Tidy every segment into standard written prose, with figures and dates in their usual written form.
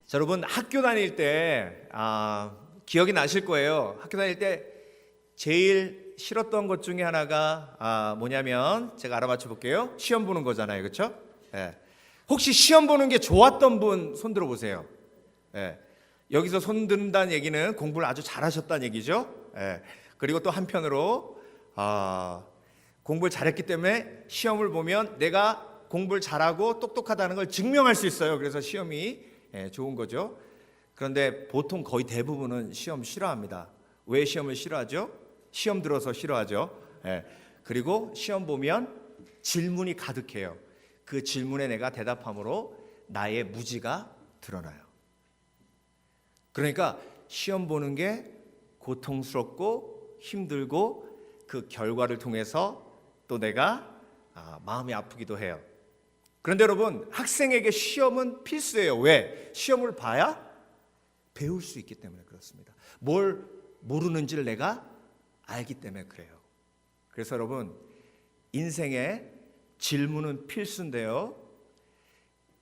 자, 여러분 학교 다닐 때 기억이 나실 거예요. 학교 다닐 때 제일 싫었던 것 중에 하나가 뭐냐면 제가 알아맞혀 볼게요. 시험 보는 거잖아요, 그렇죠? 예. 혹시 시험 보는 게 좋았던 분 손 들어 보세요. 예. 여기서 손 든다는 얘기는 공부를 아주 잘하셨다는 얘기죠. 예. 그리고 또 한편으로 공부를 잘했기 때문에 시험을 보면 내가 공부를 잘하고 똑똑하다는 걸 증명할 수 있어요. 그래서 시험이 좋은 거죠. 그런데 보통 거의 대부분은 시험 싫어합니다. 왜 시험을 싫어하죠? 시험 들어서 싫어하죠. 그리고 시험 보면 질문이 가득해요. 그 질문에 내가 대답함으로 나의 무지가 드러나요. 그러니까 시험 보는 게 고통스럽고 힘들고 그 결과를 통해서 또 내가 마음이 아프기도 해요. 그런데 여러분, 학생에게 시험은 필수예요. 왜? 시험을 봐야 배울 수 있기 때문에 그렇습니다. 뭘 모르는지를 내가 알기 때문에 그래요. 그래서 여러분, 인생에 질문은 필수인데요,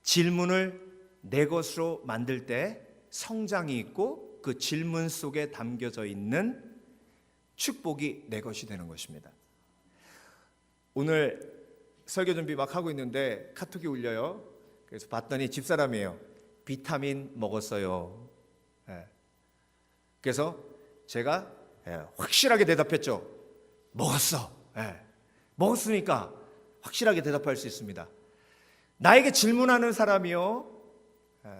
질문을 내 것으로 만들 때 성장이 있고 그 질문 속에 담겨져 있는 축복이 내 것이 되는 것입니다. 오늘 설교 준비 막 하고 있는데 카톡이 울려요. 그래서 봤더니 집사람이에요. 비타민 먹었어요. 그래서 제가 확실하게 대답했죠. 먹었어. 먹었으니까 확실하게 대답할 수 있습니다. 나에게 질문하는 사람이요,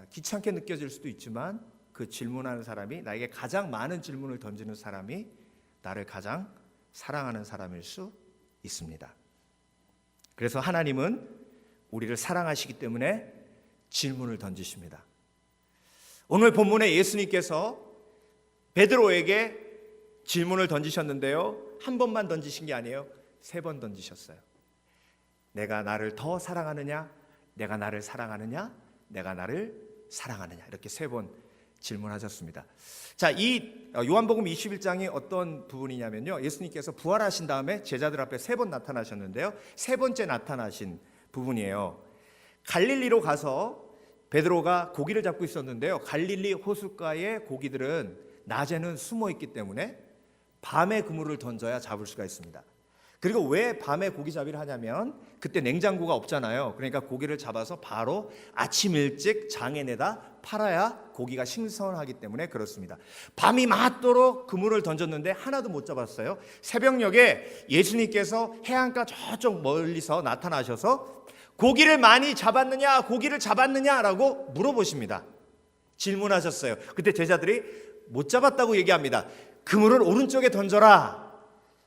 귀찮게 느껴질 수도 있지만 그 질문하는 사람이, 나에게 가장 많은 질문을 던지는 사람이 나를 가장 사랑하는 사람일 수 있습니다. 그래서 하나님은 우리를 사랑하시기 때문에 질문을 던지십니다. 오늘 본문에 예수님께서 베드로에게 질문을 던지셨는데요, 한 번만 던지신 게 아니에요. 3번 던지셨어요. 내가 나를 더 사랑하느냐, 내가 나를 사랑하느냐, 내가 나를 사랑하느냐, 이렇게 3번 질문하셨습니다. 자, 이 요한복음 21장이 어떤 부분이냐면요, 예수님께서 부활하신 다음에 제자들 앞에 3번 나타나셨는데요, 3번째 나타나신 부분이에요. 갈릴리로 가서 베드로가 고기를 잡고 있었는데요, 갈릴리 호숫가의 고기들은 낮에는 숨어 있기 때문에 밤에 그물을 던져야 잡을 수가 있습니다. 그리고 왜 밤에 고기잡이를 하냐면 그때 냉장고가 없잖아요. 그러니까 고기를 잡아서 바로 아침 일찍 장에 내다 팔아야 고기가 신선하기 때문에 그렇습니다. 밤이 맞도록 그물을 던졌는데 하나도 못 잡았어요. 새벽녘에 예수님께서 해안가 저쪽 멀리서 나타나셔서 고기를 많이 잡았느냐, 고기를 잡았느냐라고 물어보십니다. 질문하셨어요. 그때 제자들이 못 잡았다고 얘기합니다. 그물을 오른쪽에 던져라.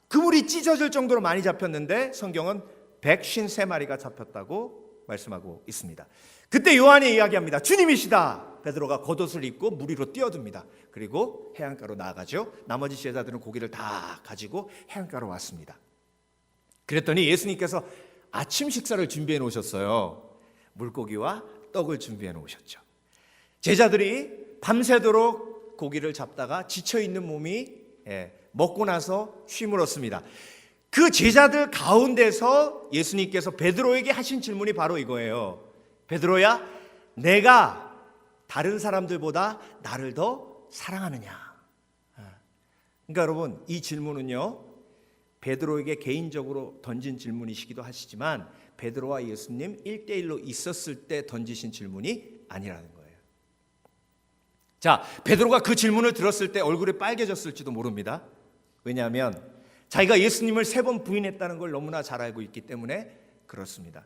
그물이 찢어질 정도로 많이 잡혔는데 성경은 153마리가 잡혔다고 말씀하고 있습니다. 그때 요한이 이야기합니다. 주님이시다. 베드로가 겉옷을 입고 물 위로 뛰어듭니다. 그리고 해안가로 나아가죠. 나머지 제자들은 고기를 다 가지고 해안가로 왔습니다. 그랬더니 예수님께서 아침 식사를 준비해 놓으셨어요. 물고기와 떡을 준비해 놓으셨죠. 제자들이 밤새도록 고기를 잡다가 지쳐있는 몸이 먹고 나서 쉼을 얻습니다. 그 제자들 가운데서 예수님께서 베드로에게 하신 질문이 바로 이거예요. 베드로야, 내가 다른 사람들보다 나를 더 사랑하느냐? 그러니까 여러분, 이 질문은요, 베드로에게 개인적으로 던진 질문이시기도 하시지만 베드로와 예수님 1대1로 있었을 때 던지신 질문이 아니라는 거예요. 자, 베드로가 그 질문을 들었을 때 얼굴이 빨개졌을지도 모릅니다. 왜냐하면 자기가 예수님을 3번 부인했다는 걸 너무나 잘 알고 있기 때문에 그렇습니다.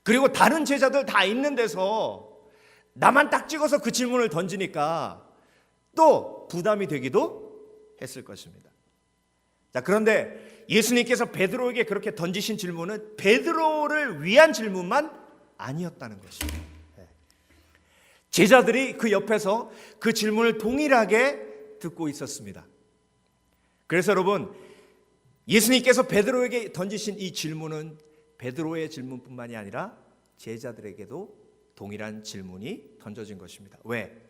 그리고 다른 제자들 다 있는 데서 나만 딱 찍어서 그 질문을 던지니까 또 부담이 되기도 했을 것입니다. 자, 그런데 예수님께서 베드로에게 그렇게 던지신 질문은 베드로를 위한 질문만 아니었다는 것입니다. 제자들이 그 옆에서 그 질문을 동일하게 듣고 있었습니다. 그래서 여러분, 예수님께서 베드로에게 던지신 이 질문은 베드로의 질문뿐만이 아니라 제자들에게도 동일한 질문이 던져진 것입니다. 왜?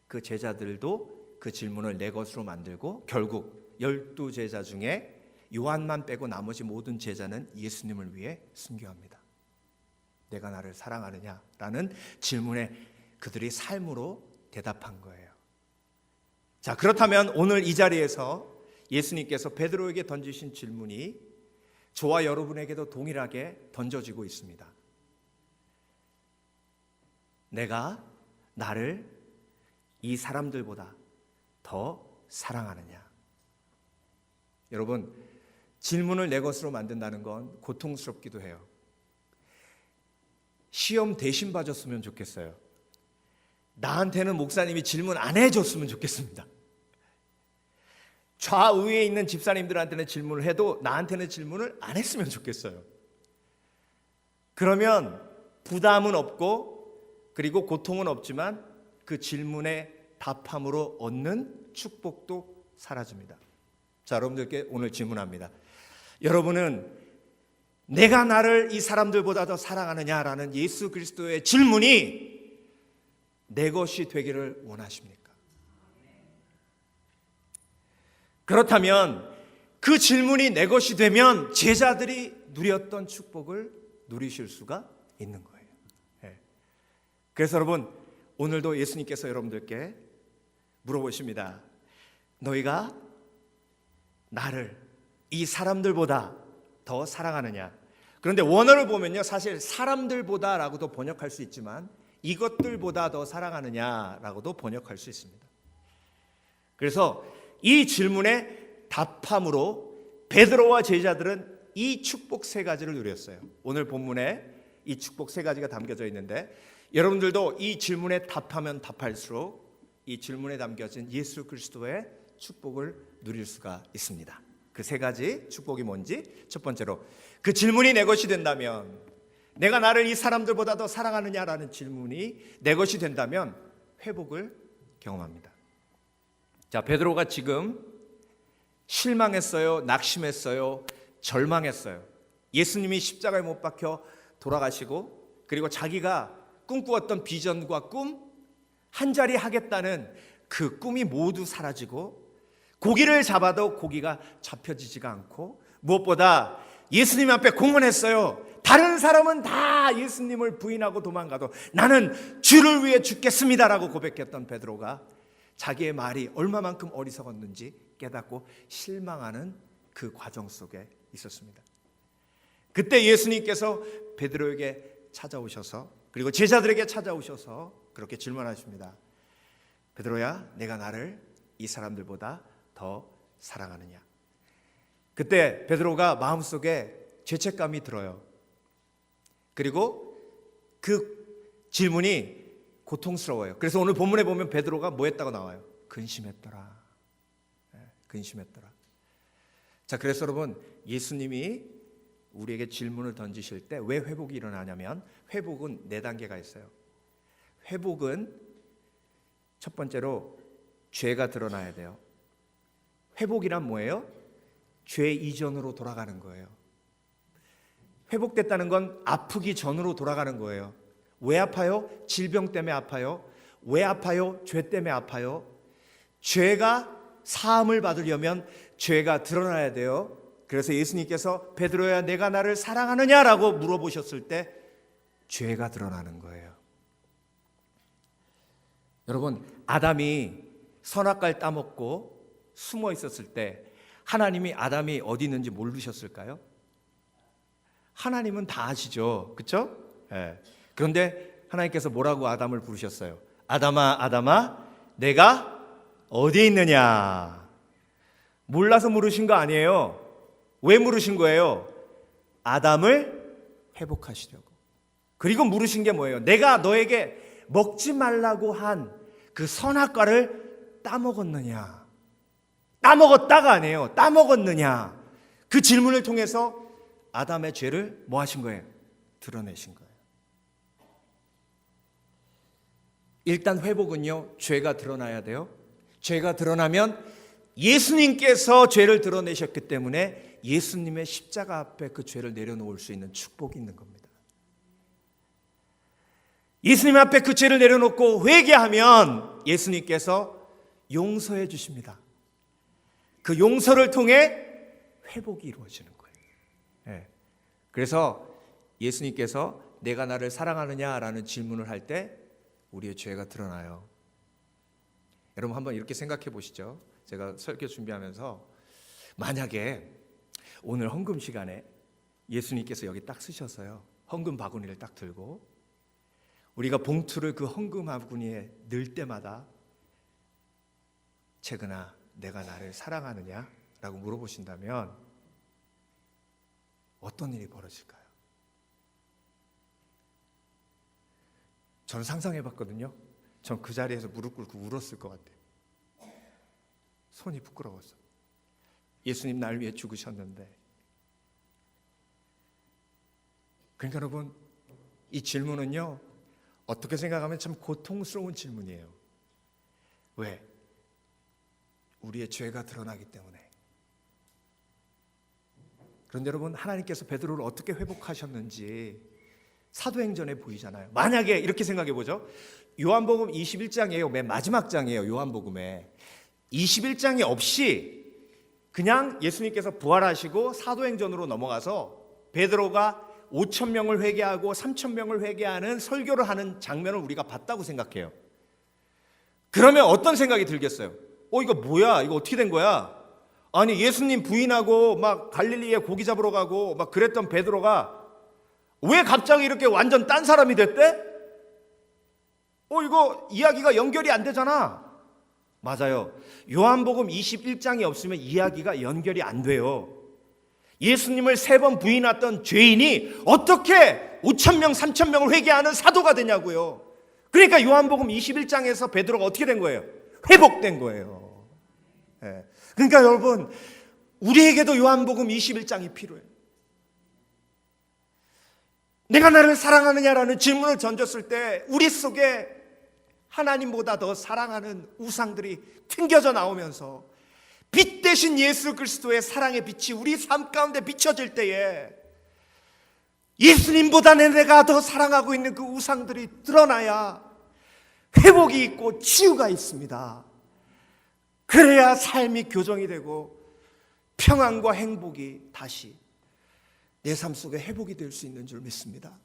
그 제자들도 그 질문을 내 것으로 만들고 결국 12제자 중에 요한만 빼고 나머지 모든 제자는 예수님을 위해 순교합니다. 내가 나를 사랑하느냐라는 질문에 그들이 삶으로 대답한 거예요. 자, 그렇다면 오늘 이 자리에서 예수님께서 베드로에게 던지신 질문이 저와 여러분에게도 동일하게 던져지고 있습니다. 내가 나를 이 사람들보다 더 사랑하느냐? 여러분, 질문을 내 것으로 만든다는 건 고통스럽기도 해요. 시험 대신 봐줬으면 좋겠어요. 나한테는 목사님이 질문 안 해줬으면 좋겠습니다. 좌우에 있는 집사님들한테는 질문을 해도 나한테는 질문을 안 했으면 좋겠어요. 그러면 부담은 없고 그리고 고통은 없지만 그 질문의 답함으로 얻는 축복도 사라집니다. 자, 여러분들께 오늘 질문합니다. 여러분은 내가 나를 이 사람들보다 더 사랑하느냐라는 예수 그리스도의 질문이 내 것이 되기를 원하십니까? 그렇다면 그 질문이 내 것이 되면 제자들이 누렸던 축복을 누리실 수가 있는 거예요. 그래서 여러분, 오늘도 예수님께서 여러분들께 물어보십니다. 너희가 나를 이 사람들보다 더 사랑하느냐? 그런데 원어를 보면요, 사실 사람들보다라고도 번역할 수 있지만 이것들보다 더 사랑하느냐라고도 번역할 수 있습니다. 그래서 이 질문의 답함으로 베드로와 제자들은 이 축복 세 가지를 누렸어요. 오늘 본문에 이 축복 세 가지가 담겨져 있는데 여러분들도 이 질문에 답하면 답할수록 이 질문에 담겨진 예수 그리스도의 축복을 누릴 수가 있습니다. 그 세 가지 축복이 뭔지, 첫 번째로 그 질문이 내 것이 된다면, 내가 나를 이 사람들보다 더 사랑하느냐라는 질문이 내 것이 된다면 회복을 경험합니다. 자, 베드로가 지금 실망했어요, 낙심했어요, 절망했어요. 예수님이 십자가에 못 박혀 돌아가시고 그리고 자기가 꿈꾸었던 비전과 꿈, 한 자리 하겠다는 그 꿈이 모두 사라지고 고기를 잡아도 고기가 잡혀지지가 않고 무엇보다 예수님 앞에 공언했어요. 다른 사람은 다 예수님을 부인하고 도망가도 나는 주를 위해 죽겠습니다라고 고백했던 베드로가 자기의 말이 얼마만큼 어리석었는지 깨닫고 실망하는 그 과정 속에 있었습니다. 그때 예수님께서 베드로에게 찾아오셔서 그리고 제자들에게 찾아오셔서 그렇게 질문하십니다. 베드로야, 내가 나를 이 사람들보다 더 사랑하느냐? 그때 베드로가 마음속에 죄책감이 들어요. 그리고 그 질문이 고통스러워요. 그래서 오늘 본문에 보면 베드로가 뭐 했다고 나와요? 근심했더라. 근심했더라. 자, 그래서 여러분, 예수님이 우리에게 질문을 던지실 때 왜 회복이 일어나냐면 회복은 네 단계가 있어요. 회복은 첫 번째로 죄가 드러나야 돼요. 회복이란 뭐예요? 죄 이전으로 돌아가는 거예요. 회복됐다는 건 아프기 전으로 돌아가는 거예요. 왜 아파요? 질병 때문에 아파요. 왜 아파요? 죄 때문에 아파요. 죄가 사함을 받으려면 죄가 드러나야 돼요. 그래서 예수님께서 베드로야, 내가 나를 사랑하느냐라고 물어보셨을 때 죄가 드러나는 거예요. 여러분, 아담이 선악과를 따먹고 숨어 있었을 때 하나님이 아담이 어디 있는지 모르셨을까요? 하나님은 다 아시죠, 그렇죠? 네. 그런데 하나님께서 뭐라고 아담을 부르셨어요? 아담아, 아담아, 내가 어디 있느냐? 몰라서 물으신 거 아니에요. 왜 물으신 거예요? 아담을 회복하시려고. 그리고 물으신 게 뭐예요? 내가 너에게 먹지 말라고 한 그 선악과를 따먹었느냐? 따먹었다가 아니에요. 따먹었느냐? 그 질문을 통해서 아담의 죄를 뭐 하신 거예요? 드러내신 거예요. 일단 회복은요, 죄가 드러나야 돼요. 죄가 드러나면 예수님께서 죄를 드러내셨기 때문에 예수님의 십자가 앞에 그 죄를 내려놓을 수 있는 축복이 있는 겁니다. 예수님 앞에 그 죄를 내려놓고 회개하면 예수님께서 용서해 주십니다. 그 용서를 통해 회복이 이루어지는 거예요. 네. 그래서 예수님께서 내가 나를 사랑하느냐라는 질문을 할 때 우리의 죄가 드러나요. 여러분 한번 이렇게 생각해 보시죠. 제가 설교 준비하면서 만약에 오늘 헌금 시간에 예수님께서 여기 딱 쓰셔서요, 헌금 바구니를 딱 들고 우리가 봉투를 그 헌금 바구니에 넣을 때마다 최근아 내가 나를 사랑하느냐? 라고 물어보신다면 어떤 일이 벌어질까요? 저는 상상해 봤거든요. 전 그 자리에서 무릎 꿇고 울었을 것 같아요. 손이 부끄러워서. 예수님 날 위해 죽으셨는데. 그러니까 여러분, 이 질문은요, 어떻게 생각하면 참 고통스러운 질문이에요. 왜? 우리의 죄가 드러나기 때문에. 그런데 여러분, 하나님께서 베드로를 어떻게 회복하셨는지 사도행전에 보이잖아요. 만약에 이렇게 생각해 보죠. 요한복음 21장이에요. 맨 마지막 장이에요. 요한복음에 21장이 없이 그냥 예수님께서 부활하시고 사도행전으로 넘어가서 베드로가 5,000명을 회개하고 3,000명을 회개하는 설교를 하는 장면을 우리가 봤다고 생각해요. 그러면 어떤 생각이 들겠어요? 이거 뭐야? 이거 어떻게 된 거야? 아니 예수님 부인하고 막 갈릴리에 고기 잡으러 가고 막 그랬던 베드로가 왜 갑자기 이렇게 완전 딴 사람이 됐대? 이거 이야기가 연결이 안 되잖아. 맞아요. 요한복음 21장이 없으면 이야기가 연결이 안 돼요. 예수님을 3번 부인했던 죄인이 어떻게 5,000명, 3,000명을 회개하는 사도가 되냐고요. 그러니까 요한복음 21장에서 베드로가 어떻게 된 거예요? 회복된 거예요. 그러니까 여러분, 우리에게도 요한복음 21장이 필요해요. 내가 나를 사랑하느냐라는 질문을 던졌을 때 우리 속에 하나님보다 더 사랑하는 우상들이 튕겨져 나오면서 빛 대신 예수 그리스도의 사랑의 빛이 우리 삶 가운데 비춰질 때에 예수님보다 내가 더 사랑하고 있는 그 우상들이 드러나야 회복이 있고 치유가 있습니다. 그래야 삶이 교정이 되고 평안과 행복이 다시 내 삶 속에 회복이 될 수 있는 줄 믿습니다.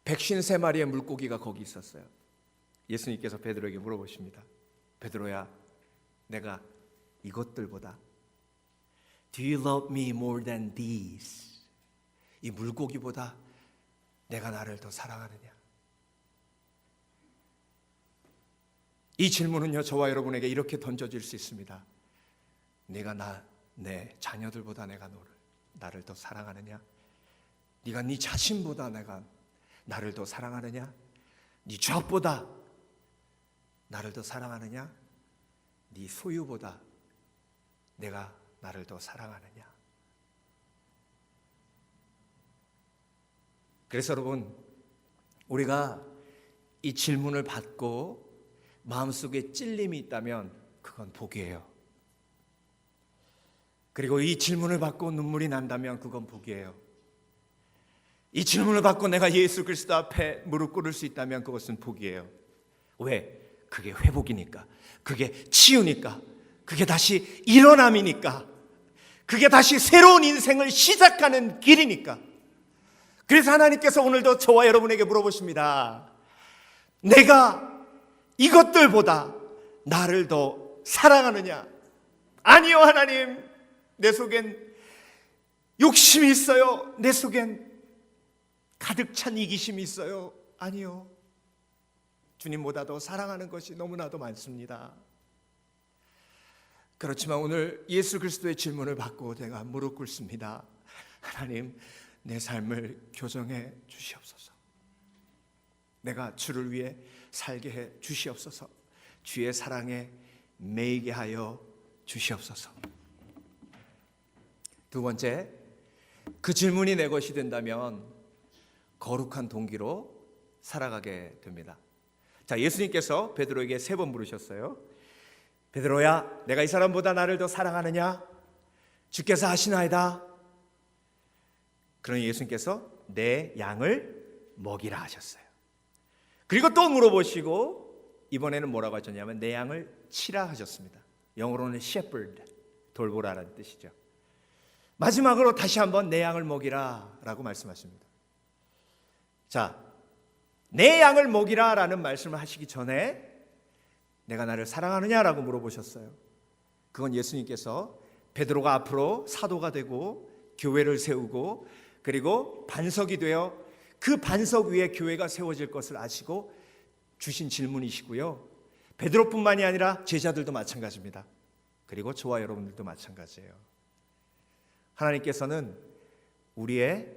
153마리의 물고기가 거기 있었어요. 예수님께서 베드로에게 물어보십니다. 베드로야, 내가 이것들보다 Do you love me more than these? 이 물고기보다 내가 나를 더 사랑하느냐? 이 질문은요, 저와 여러분에게 이렇게 던져질 수 있습니다. 내가 내 자녀들보다 내가 나를 더 사랑하느냐? 네가 네 자신보다 나를 더 사랑하느냐? 네 죄악보다 나를 더 사랑하느냐? 네 소유보다 내가 나를 더 사랑하느냐? 그래서 여러분, 우리가 이 질문을 받고 마음속에 찔림이 있다면 그건 복이에요. 그리고 이 질문을 받고 눈물이 난다면 그건 복이에요. 이 질문을 받고 내가 예수 그리스도 앞에 무릎 꿇을 수 있다면 그것은 복이에요. 왜? 그게 회복이니까, 그게 치유니까, 그게 다시 일어남이니까, 그게 다시 새로운 인생을 시작하는 길이니까. 그래서 하나님께서 오늘도 저와 여러분에게 물어보십니다. 내가 이것들보다 나를 더 사랑하느냐? 아니요, 하나님. 내 속엔 욕심이 있어요. 내 속엔 가득 찬 이기심이 있어요. 아니요. 주님보다 더 사랑하는 것이 너무나도 많습니다. 그렇지만 오늘 예수 그리스도의 질문을 받고 제가 무릎 꿇습니다. 하나님, 내 삶을 교정해 주시옵소서. 내가 주를 위해 살게 해 주시옵소서. 주의 사랑에 매이게 하여 주시옵소서. 두 번째, 그 질문이 내 것이 된다면 거룩한 동기로 살아가게 됩니다. 자, 예수님께서 베드로에게 3번 물으셨어요. 베드로야, 내가 이 사람보다 나를 더 사랑하느냐? 주께서 하시나이다. 그러니 예수님께서 내 양을 먹이라 하셨어요. 그리고 또 물어보시고 이번에는 뭐라고 하셨냐면 내 양을 치라 하셨습니다. 영어로는 shepherd, 돌보라라는 뜻이죠. 마지막으로 다시 한번 내 양을 먹이라 라고 말씀하십니다. 자, 내 양을 먹이라 라는 말씀을 하시기 전에 내가 나를 사랑하느냐라고 물어보셨어요. 그건 예수님께서 베드로가 앞으로 사도가 되고 교회를 세우고 그리고 반석이 되어 그 반석 위에 교회가 세워질 것을 아시고 주신 질문이시고요. 베드로뿐만이 아니라 제자들도 마찬가지입니다. 그리고 저와 여러분들도 마찬가지예요. 하나님께서는 우리의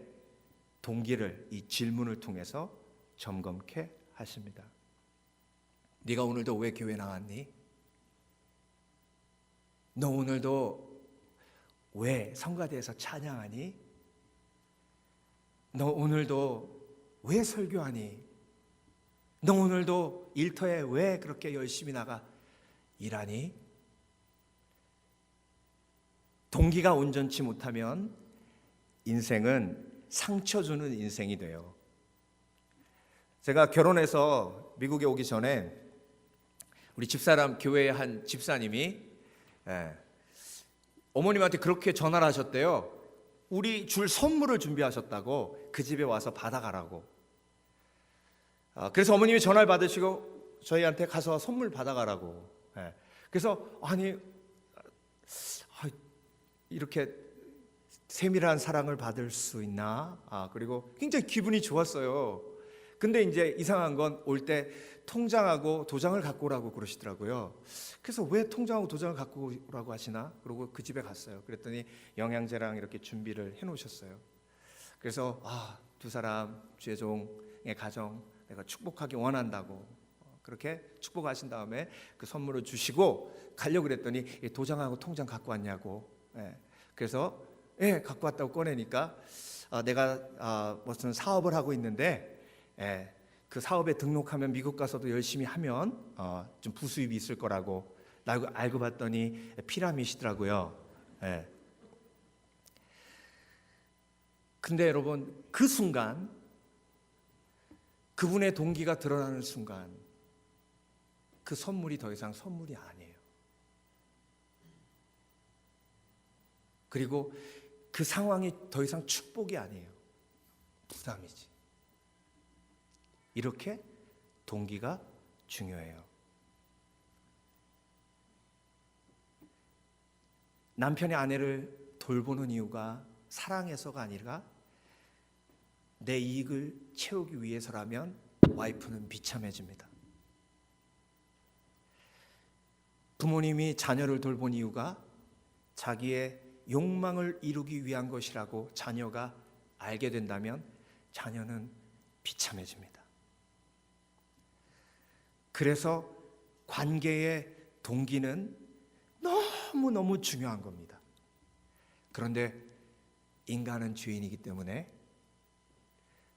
동기를 이 질문을 통해서 점검케 하십니다. 네가 오늘도 왜 교회 나왔니? 너 오늘도 왜 성가대에서 찬양하니? 너 오늘도 왜 설교하니? 너 오늘도 일터에 왜 그렇게 열심히 나가 일하니? 동기가 온전치 못하면 인생은 상처 주는 인생이 돼요. 제가 결혼해서 미국에 오기 전에 우리 집사람 교회의 한 집사님이 어머님한테 그렇게 전화를 하셨대요. 우리 줄 선물을 준비하셨다고 그 집에 와서 받아가라고. 그래서 어머님이 전화를 받으시고 저희한테 가서 선물 받아가라고. 그래서 아니 이렇게 세밀한 사랑을 받을 수 있나? 그리고 굉장히 기분이 좋았어요. 근데 이제 이상한 건 올 때 통장하고 도장을 갖고 오라고 그러시더라고요. 그래서 왜 통장하고 도장을 갖고 오라고 하시나? 그러고 그 집에 갔어요. 그랬더니 영양제랑 이렇게 준비를 해놓으셨어요. 그래서 두 사람 주의종의 가정 내가 축복하기 원한다고 그렇게 축복하신 다음에 그 선물을 주시고 가려고 그랬더니 도장하고 통장 갖고 왔냐고. 그래서 갖고 왔다고 꺼내니까 내가 무슨 사업을 하고 있는데 그 사업에 등록하면 미국 가서도 열심히 하면 좀 부수입이 있을 거라고 알고 봤더니 피라미시더라고요. 근데 여러분 그 순간 그분의 동기가 드러나는 순간 그 선물이 더 이상 선물이 아니에요. 그리고 그 상황이 더 이상 축복이 아니에요. 부담이지. 이렇게 동기가 중요해요. 남편이 아내를 돌보는 이유가 사랑해서가 아니라 내 이익을 채우기 위해서라면 와이프는 비참해집니다. 부모님이 자녀를 돌본 이유가 자기의 욕망을 이루기 위한 것이라고 자녀가 알게 된다면 자녀는 비참해집니다. 그래서 관계의 동기는 너무너무 중요한 겁니다. 그런데 인간은 죄인이기 때문에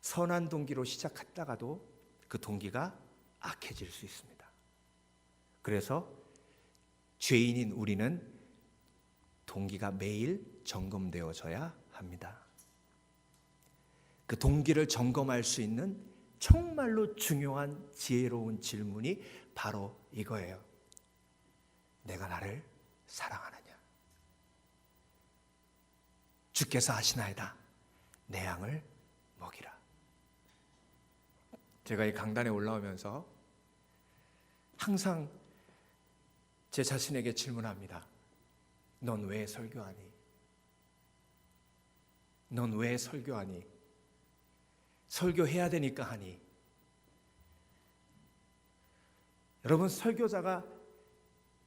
선한 동기로 시작했다가도 그 동기가 악해질 수 있습니다. 그래서 죄인인 우리는 동기가 매일 점검되어져야 합니다. 그 동기를 점검할 수 있는 정말로 중요한 지혜로운 질문이 바로 이거예요. 내가 나를 사랑하느냐? 주께서 하시나이다. 내 양을 먹이라. 제가 이 강단에 올라오면서 항상 제 자신에게 질문합니다. 넌 왜 설교하니? 넌 왜 설교하니? 설교해야 되니까 하니? 여러분, 설교자가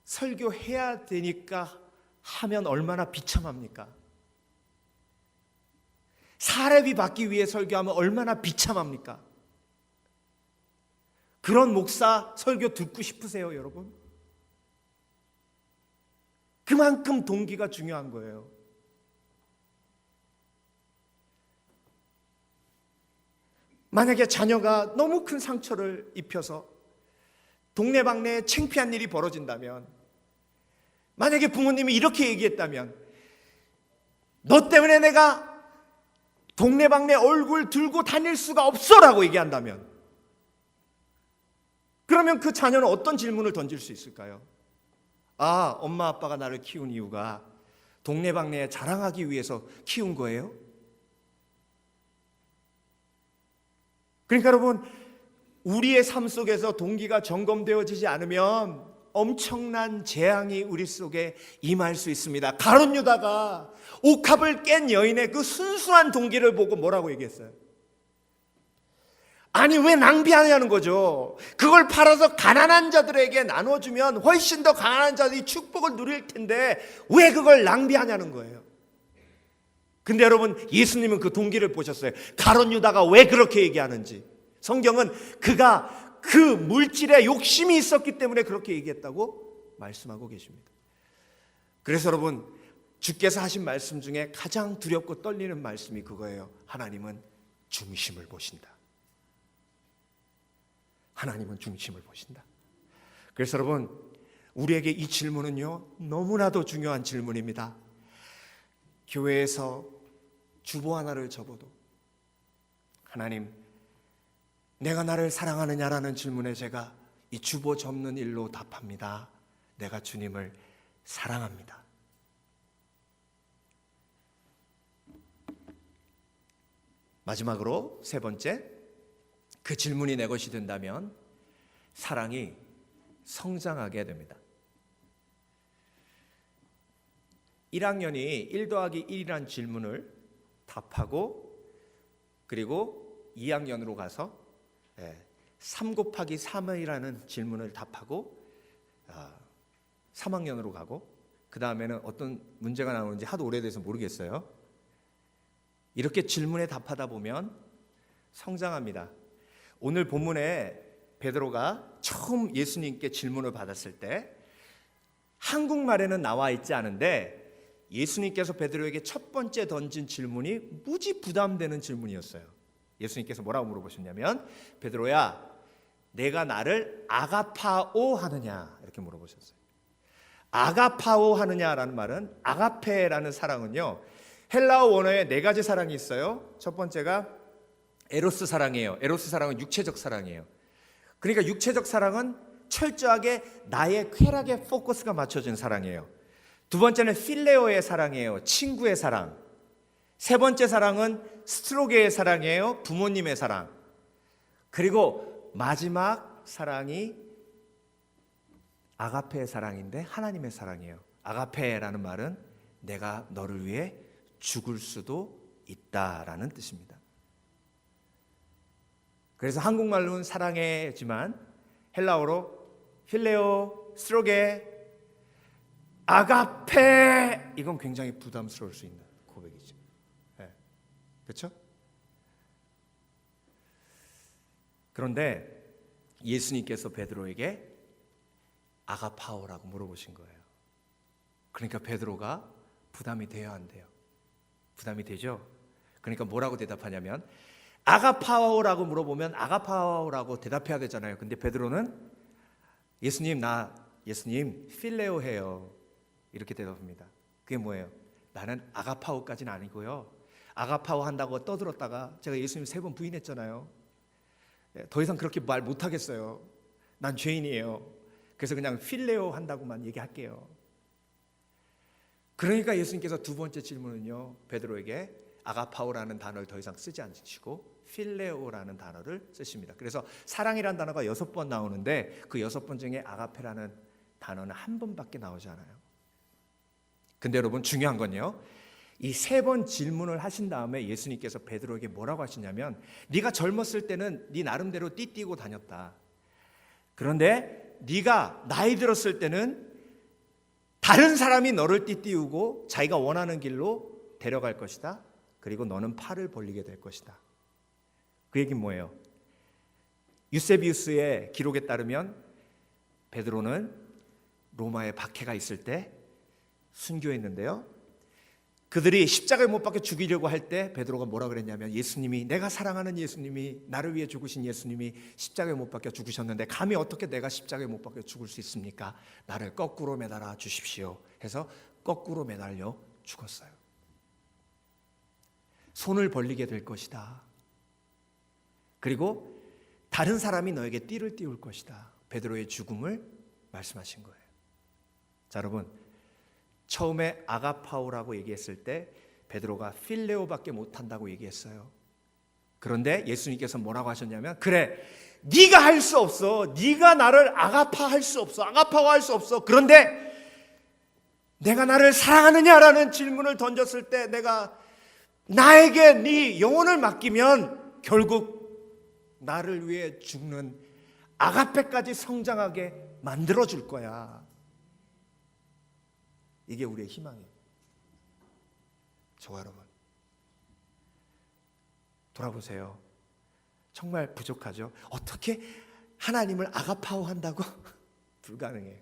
설교해야 되니까 하면 얼마나 비참합니까? 사렙이 받기 위해 설교하면 얼마나 비참합니까? 그런 목사 설교 듣고 싶으세요, 여러분? 그만큼 동기가 중요한 거예요. 만약에 자녀가 너무 큰 상처를 입혀서 동네방네에 창피한 일이 벌어진다면, 만약에 부모님이 이렇게 얘기했다면, 너 때문에 내가 동네방네 얼굴 들고 다닐 수가 없어라고 얘기한다면, 그러면 그 자녀는 어떤 질문을 던질 수 있을까요? 아, 엄마 아빠가 나를 키운 이유가 동네방네에 자랑하기 위해서 키운 거예요? 그러니까 여러분, 우리의 삶 속에서 동기가 점검되어지지 않으면 엄청난 재앙이 우리 속에 임할 수 있습니다. 가룟 유다가 옥합을 깬 여인의 그 순수한 동기를 보고 뭐라고 얘기했어요? 아니, 왜 낭비하냐는 거죠. 그걸 팔아서 가난한 자들에게 나눠주면 훨씬 더 가난한 자들이 축복을 누릴 텐데 왜 그걸 낭비하냐는 거예요. 근데 여러분, 예수님은 그 동기를 보셨어요. 가룟 유다가 왜 그렇게 얘기하는지. 성경은 그가 그 물질에 욕심이 있었기 때문에 그렇게 얘기했다고 말씀하고 계십니다. 그래서 여러분, 주께서 하신 말씀 중에 가장 두렵고 떨리는 말씀이 그거예요. 하나님은 중심을 보신다. 하나님은 중심을 보신다. 그래서 여러분, 우리에게 이 질문은요, 너무나도 중요한 질문입니다. 교회에서 주보 하나를 접어도 하나님, 내가 나를 사랑하느냐라는 질문에 제가 이 주보 접는 일로 답합니다. 내가 주님을 사랑합니다. 마지막으로 세 번째, 그 질문이 내 것이 된다면 사랑이 성장하게 됩니다. 1학년이 1 더하기 1이라는 질문을 답하고 그리고 2학년으로 가서 3 곱하기 3이라는 질문을 답하고 3학년으로 가고 그 다음에는 어떤 문제가 나오는지 하도 오래돼서 모르겠어요. 이렇게 질문에 답하다 보면 성장합니다. 오늘 본문에 베드로가 처음 예수님께 질문을 받았을 때 한국말에는 나와 있지 않은데 예수님께서 베드로에게 첫 번째 던진 질문이 무지 부담되는 질문이었어요. 예수님께서 뭐라고 물어보셨냐면, 베드로야, 내가 나를 아가파오 하느냐, 이렇게 물어보셨어요. 아가파오 하느냐라는 말은, 아가페라는 사랑은요, 헬라어 원어에 네 가지 사랑이 있어요. 첫 번째가 에로스 사랑이에요. 에로스 사랑은 육체적 사랑이에요. 그러니까 육체적 사랑은 철저하게 나의 쾌락에 포커스가 맞춰진 사랑이에요. 두 번째는 필레오의 사랑이에요. 친구의 사랑. 세 번째 사랑은 스트로게의 사랑이에요. 부모님의 사랑. 그리고 마지막 사랑이 아가페의 사랑인데 하나님의 사랑이에요. 아가페라는 말은 내가 너를 위해 죽을 수도 있다라는 뜻입니다. 그래서 한국말로는 사랑해지만 헬라어로 필레오, 스트로게, 아가페, 이건 굉장히 부담스러울 수 있는 고백이죠. 네. 그렇죠? 그런데 예수님께서 베드로에게 아가파오라고 물어보신 거예요. 그러니까 베드로가 부담이 돼야 한대요. 부담이 되죠? 그러니까 뭐라고 대답하냐면 아가파오라고 물어보면 아가파오라고 대답해야 되잖아요. 근데 베드로는 예수님 필레오 해요. 이렇게 대답합니다. 그게 뭐예요? 나는 아가파오까지는 아니고요. 아가파오 한다고 떠들었다가 제가 예수님 3번 부인했잖아요. 더 이상 그렇게 말 못하겠어요. 난 죄인이에요. 그래서 그냥 필레오 한다고만 얘기할게요. 그러니까 예수님께서 두 번째 질문은요, 베드로에게 아가파오라는 단어를 더 이상 쓰지 않으시고 필레오라는 단어를 쓰십니다. 그래서 사랑이라는 단어가 6번 나오는데 그 6번 중에 아가페라는 단어는 한 번밖에 나오지 않아요. 근데 여러분, 중요한 건요, 이 3번 질문을 하신 다음에 예수님께서 베드로에게 뭐라고 하시냐면, 네가 젊었을 때는 네 나름대로 띠띠고 다녔다. 그런데 네가 나이 들었을 때는 다른 사람이 너를 띠띠우고 자기가 원하는 길로 데려갈 것이다. 그리고 너는 팔을 벌리게 될 것이다. 그 얘기는 뭐예요? 유세비우스의 기록에 따르면 베드로는 로마에 박해가 있을 때 순교했는데요, 그들이 십자가에 못 박혀 죽이려고 할 때 베드로가 뭐라 그랬냐면, 예수님이, 내가 사랑하는 예수님이, 나를 위해 죽으신 예수님이 십자가에 못 박혀 죽으셨는데 감히 어떻게 내가 십자가에 못 박혀 죽을 수 있습니까? 나를 거꾸로 매달아 주십시오 해서 거꾸로 매달려 죽었어요. 손을 벌리게 될 것이다. 그리고 다른 사람이 너에게 띠를 띄울 것이다. 베드로의 죽음을 말씀하신 거예요. 자, 여러분, 처음에 아가파오라고 얘기했을 때 베드로가 필레오밖에 못한다고 얘기했어요. 그런데 예수님께서 뭐라고 하셨냐면, 그래, 네가 할 수 없어. 네가 나를 아가파할 수 없어. 아가파할 수 없어. 그런데 내가 나를 사랑하느냐라는 질문을 던졌을 때, 내가 나에게 네 영혼을 맡기면 결국 나를 위해 죽는 아가페까지 성장하게 만들어 줄 거야. 이게 우리의 희망이에요. 저와 여러분, 돌아보세요. 정말 부족하죠. 어떻게 하나님을 아가파오 한다고? 불가능해.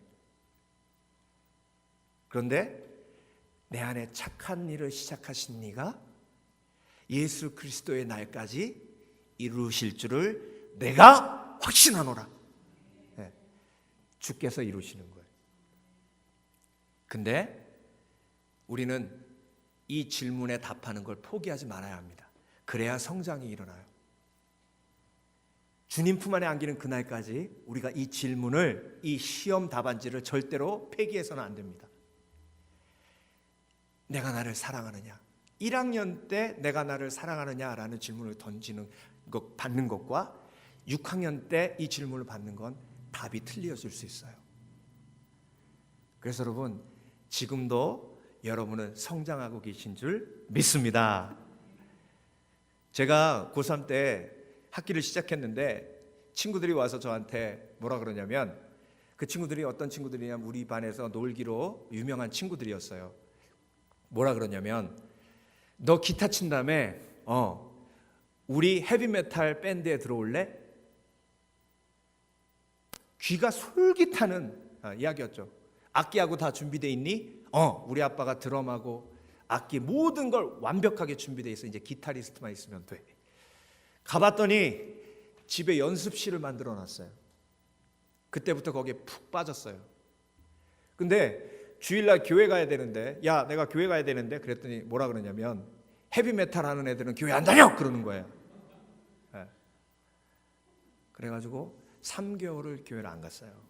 그런데 내 안에 착한 일을 시작하신 이가 예수 그리스도의 날까지 이루실 줄을 내가 확신하노라. 네, 주께서 이루시는 거예요. 근데 우리는 이 질문에 답하는 걸 포기하지 말아야 합니다. 그래야 성장이 일어나요. 주님 품 안에 안기는 그날까지 우리가 이 질문을, 이 시험 답안지를 절대로 폐기해서는 안 됩니다. 내가 나를 사랑하느냐? 1학년 때 내가 나를 사랑하느냐라는 질문을 던지는 것, 받는 것과 6학년 때 이 질문을 받는 건 답이 틀려질 수 있어요. 그래서 여러분, 지금도 여러분은 성장하고 계신 줄 믿습니다. 제가 고3 때 학기를 시작했는데 친구들이 와서 저한테 뭐라 그러냐면, 그 친구들이 어떤 친구들이냐면 우리 반에서 놀기로 유명한 친구들이었어요. 뭐라 그러냐면, 너 기타 친다며? 우리 헤비메탈 밴드에 들어올래? 귀가 솔깃하는 이야기였죠. 악기하고 다 준비돼 있니? 우리 아빠가 드럼하고 악기 모든 걸 완벽하게 준비돼 있어. 이제 기타리스트만 있으면 돼. 가봤더니 집에 연습실을 만들어 놨어요. 그때부터 거기에 푹 빠졌어요. 근데 주일날 교회 가야 되는데, 야, 내가 교회 가야 되는데, 그랬더니 뭐라 그러냐면, 헤비메탈 하는 애들은 교회 안 다녀! 그러는 거예요. 네. 그래가지고 3개월을 교회를 안 갔어요.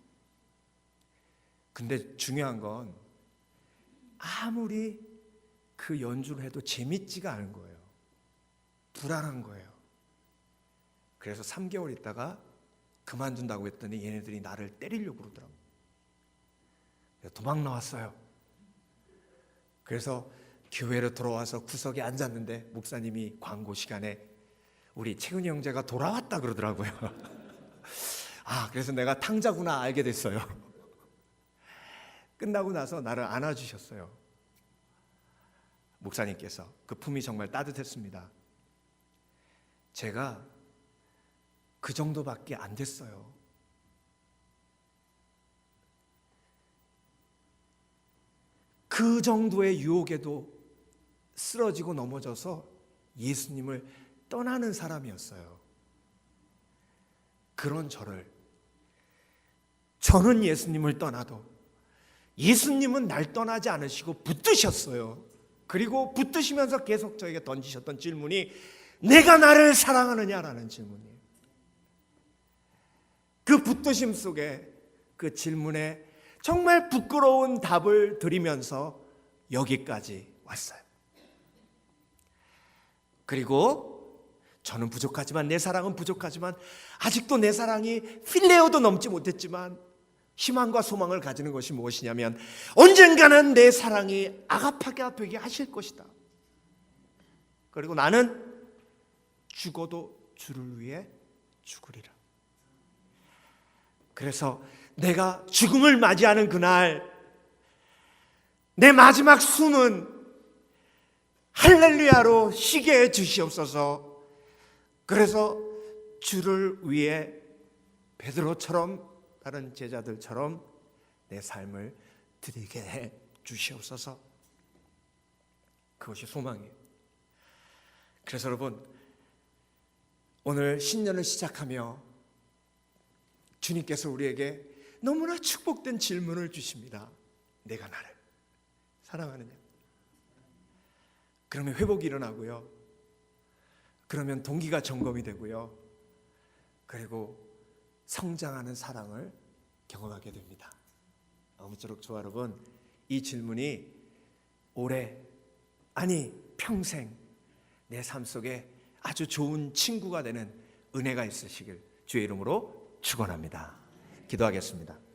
근데 중요한 건 아무리 그 연주를 해도 재밌지가 않은 거예요. 불안한 거예요. 그래서 3개월 있다가 그만둔다고 했더니 얘네들이 나를 때리려고 그러더라고요. 도망 나왔어요. 그래서 교회로 돌아와서 구석에 앉았는데 목사님이 광고 시간에 우리 채은이 형제가 돌아왔다 그러더라고요. 그래서 내가 탕자구나 알게 됐어요. 끝나고 나서 나를 안아주셨어요. 목사님께서. 그 품이 정말 따뜻했습니다. 제가 그 정도밖에 안 됐어요. 그 정도의 유혹에도 쓰러지고 넘어져서 예수님을 떠나는 사람이었어요. 그런 저는 예수님을 떠나도 예수님은 날 떠나지 않으시고 붙드셨어요. 그리고 붙드시면서 계속 저에게 던지셨던 질문이 내가 나를 사랑하느냐라는 질문이에요. 그 붙드심 속에 그 질문에 정말 부끄러운 답을 드리면서 여기까지 왔어요. 그리고 저는 부족하지만, 내 사랑은 부족하지만, 아직도 내 사랑이 필레오도 넘지 못했지만 희망과 소망을 가지는 것이 무엇이냐면, 언젠가는 내 사랑이 아가파가 되게 하실 것이다. 그리고 나는 죽어도 주를 위해 죽으리라. 그래서 내가 죽음을 맞이하는 그날 내 마지막 숨은 할렐루야로 쉬게 해 주시옵소서. 그래서 주를 위해 베드로처럼 다른 제자들처럼 내 삶을 드리게 해 주시옵소서. 그것이 소망이에요. 그래서 여러분, 오늘 신년을 시작하며 주님께서 우리에게 너무나 축복된 질문을 주십니다. 내가 나를 사랑하느냐? 그러면 회복이 일어나고요. 그러면 동기가 점검이 되고요. 그리고 성장하는 사랑을 경험하게 됩니다. 아무쪼록 저와 여러분, 이 질문이 올해, 아니 평생 내 삶 속에 아주 좋은 친구가 되는 은혜가 있으시길 주의 이름으로 축원합니다. 기도하겠습니다.